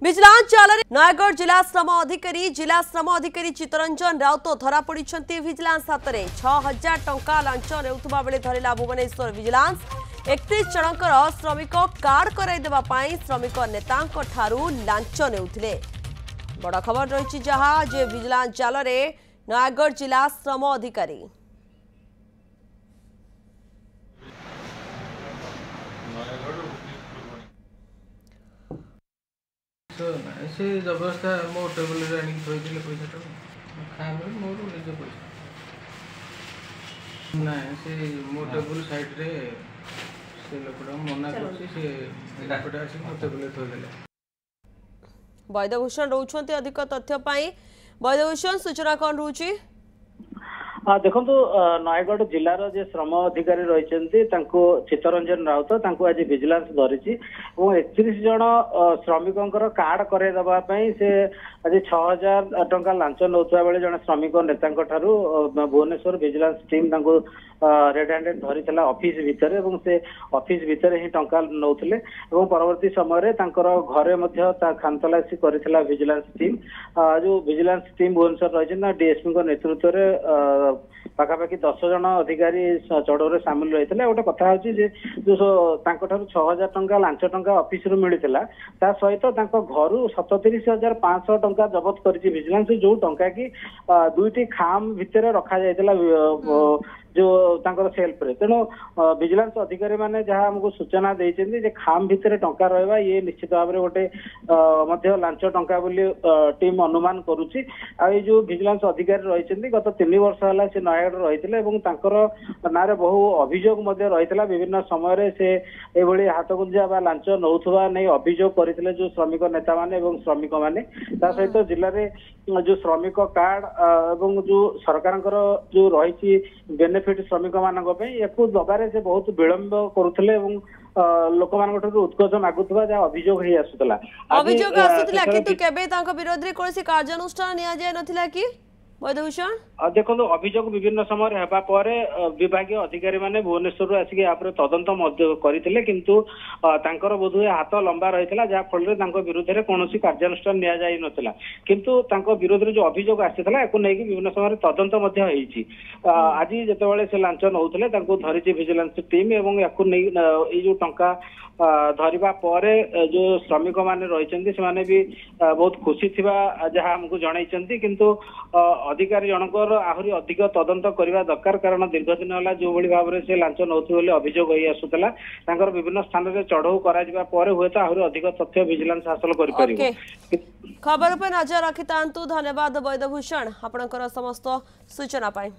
Vigilance जाल नयगढ़ जिला श्रम अधिकारी चित्तरंजन राउत धरा पड़ी विजिलेंस हाथ में 6000 टंका लांच नेउथुबा बेले धरिला भुवनेश्वर विजिलेंस 31 जनकर श्रमिक कार्ड कराई श्रमिक नेतांक ठारू लांच नेउथिले। बड़ खबर रही जहाँ जे विजिलेंस जाल नयगढ़ जिला श्रम अधिकारी से जबरदस्त मो टेबल रे आनी थोइले पैसा खाए मोर निज पैसा ना से मो टेबल साइड रे से लोकड़ा मना करछि से एपटे आसी मो टेबल थोइले। वैद्यभूषण रोचंती अधिक तथ्य पाई वैद्यभूषण सूचना कौन रोची देखो नयगढ़ जिलार जे श्रम अधिकारी रही चित्तरंजन राउत आज विजिलेंस धरी 31 जन श्रमिकों कार्ड करवाई से आज 6000 टंका लांच नौथुवा बेले जन श्रमिक नेता Bhubaneswar vigilance team red handed धरी ऑफिस भितर से ऑफिस भितर ही टंका नौथिले परवर्ती समय घरे खानतलासी करथिला विजिलेंस टीम जो विजिलेंस टीम भुवनेश्वर रही डीएसपी नेतृत्व में पाखापाखि 10 जन अधिकारी चढ़ऊ सामिल रही है। गोटे कथा जो 6000 टंका लांच टंका ऑफिस रु मिलता सहित घर 37,500 टंका जबत कर विजिलेंस जो टंका की दुईटी खाम भितर रखा जाइला जो सेल्फ रे तेणु विजिलेंस अधिकारी माने जहाँ हमको सूचना देते खाम भितर टंका रहा ये निश्चित भाव में गोटे लांच टंका बोली टीम अनुमान करुच्ची जो विजिलेंस अधिकारी रही गत 3 वर्ष है से नयगढ़ रही ना बहु अभियोग रही विभिन्न समय से ये हाथ गुंजा लांच नौथुवा नहीं अभियोग करते जो श्रमिक नेता माने श्रमिक माने सहित जिले में जो श्रमिक कार्ड एवं जो सरकार जो रही बेनिफिट श्रमिक मानू दबारे से बहुत विलंब करुले लोक मान उत्कर्ष मागुवा जहाँ अभियोग आसूला विरोध में कौन कार्यानुष्ठान निया कि वैद्यभूषण देखो अभियोग विभिन्न समय हेबा परे विभागीय अधिकारी माने भुवनेश्वर आसिक यहाँ तदंत करते किंतु तांकर बोधुए हाथ लंबा रही जहाँ फल विरुद्ध में कौन कार्यानुष्ठान निया जाई नथिला किंतु विरोध में जो अभियोग आसीला या नहीं विभिन्न समय तदंत आज जितेबाला से लांच नौले धरी विजिलेंस टीम एवं या जो टंका धरिबा परे जो श्रमिक माने रही से भी बहुत खुशी थिबा जहाँ हमको जनई किंतु अधिकारी जनकर आहरी अधिक तदंत करने दरकार कारण दीर्घ दिन है जो भाव में से लांच नौथि अभियोग आसूला विभिन्न स्थान में चढ़ऊ कर हुए तो आहरी अधिक तथ्य विजिलेंस हासिल कर खबर पर नजर रखि धन्यवाद वैद्यभूषण आपणकर समस्त सूचना पाई।